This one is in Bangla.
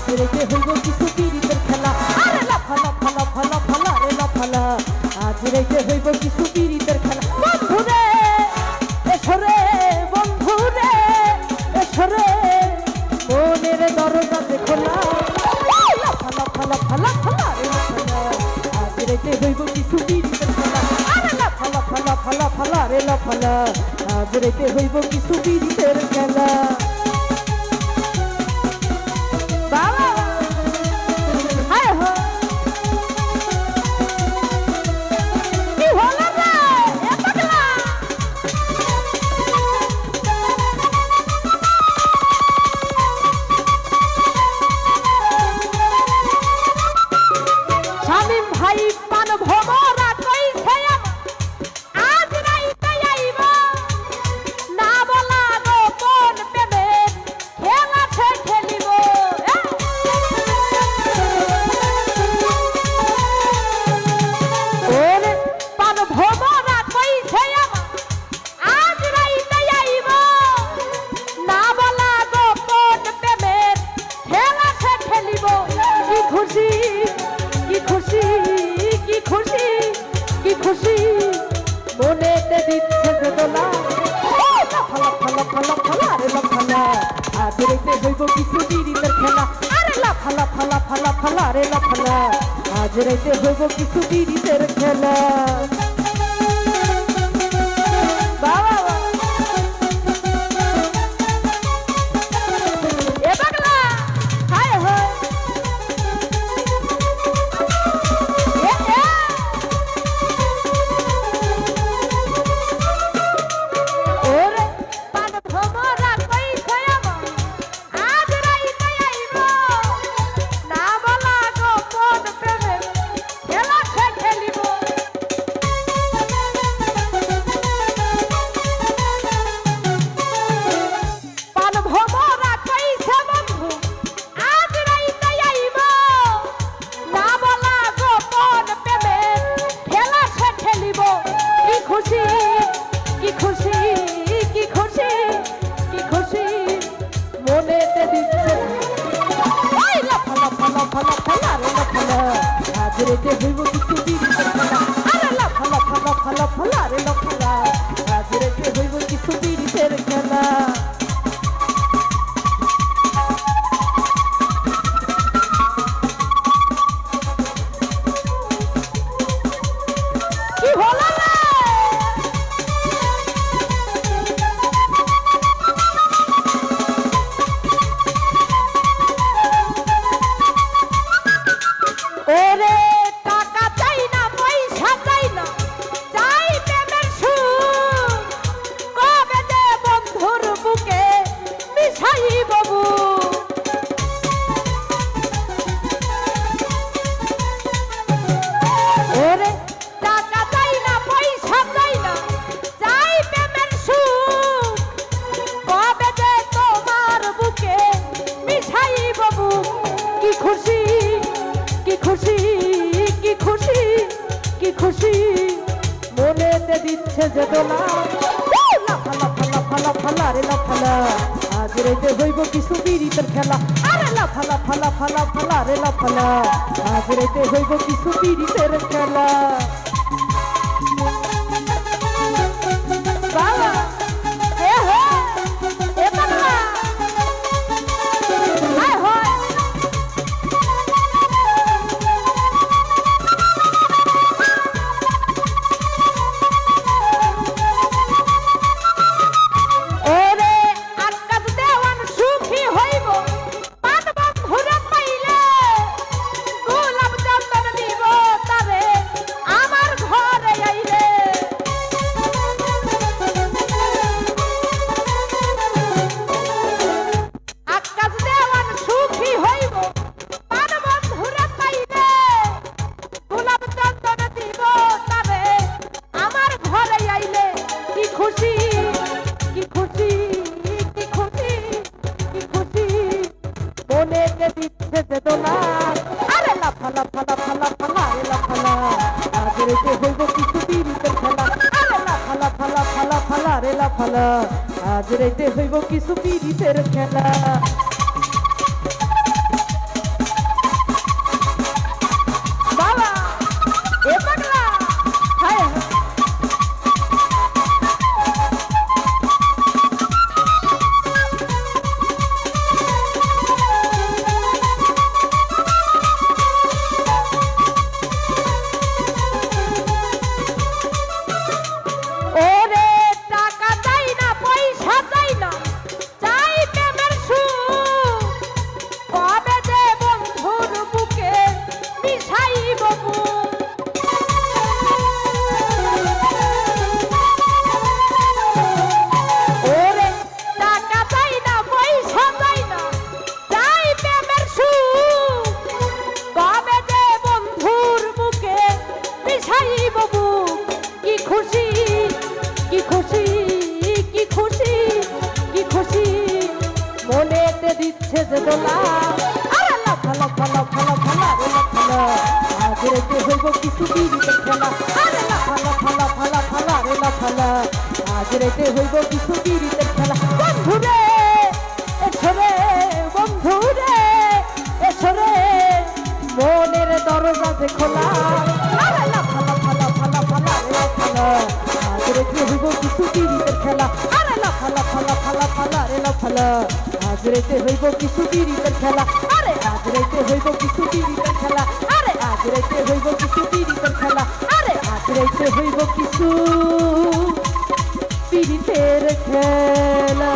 আজ রাইতে হইব কিছু পীড়িতের খেলা আরে লাফা লাফা লাফা লাফা রে লাফালা আজ রাইতে হইব কিছু পীড়িতের খেলা বন্ধুরে এসরে বন্ধুরে এসরে মনের দরজা খোলা লাফা লাফা লাফা লাফা রে লাফালা আজ রাইতে হইব কিছু পীড়িতের খেলা আরে লাফা লাফা লাফা লাফা রে লাফালা আজ রাইতে হইব কিছু পীড়িতের খেলা মনেতে দিচ্ছে বেদনা লাফা লাফা লাফা লাফা রে লাফালা আজ রাইতে হইব কিছু পীড়িতের খেলা আরে লাফা লাফা লাফা লাফা রে লাফালা আজ রাইতে হইব কিছু পীড়িতের খেলা বাবা এ পাগলা হায় হায় আজ রাইতে হইব কিছু পীড়িতের খেলা আরে লাফা লাফা লাফা লাফা রে লাফালা আজ রাইতে হইব কিছু পীড়িতের খেলা কি হলো না ওরে টাকা চাই না পয়সা চাই না চাই প্রেমের সুখ কবে যে বন্ধুর বুকে মিশাই বাবু ওরে টাকা চাই না পয়সা চাই না চাই প্রেমের সুখ কবে যে তোমার বুকে মিশাই বাবু কি খুশি কি খুশি কি খুশি কি খুশি মনেতে দিচ্ছে বেদনা লাফা লাফা লাফা লাফা রে লাফালা আজ রাইতে হইব কিছু পীড়িতের খেলা আরে লাফা লাফা লাফা লাফা রে লাফালা আজ রাইতে হইব কিছু পীড়িতের খেলা বাবা এ হে এ পাগলা হায় হায় ফালা আজ রাইতে হইব কিছু পীড়িতের খেলা। আরে লাফা লাফা লাফা লাফা লারে লাফা আজ রাইতে হইব কিছু বিরিতের খেলা আরে লাফা লাফা লাফা লাফা লারে লাফা আজ রাইতে হইব কিছু বিরিতের খেলা বন্ধুরে এসরে বন্ধুরে এসরে মনের দরজা যে খোলা আরে লাফা লাফা লাফা লাফা লারে লাফা আজ রাইতে হইব কিছু বিরিতের খেলা আরে লাফা লাফা লাফা লাফা লারে লাফা আজ রাইতে হইব কিছু বিরিতের খেলা আরে আজ রাইতে হইব কিছু বিরিতের খেলা আরে আজ রাইতে হইব কিছু বিরিতের খেলা আরে আজ রাইতে হইব কিছু বিরিতের খেলা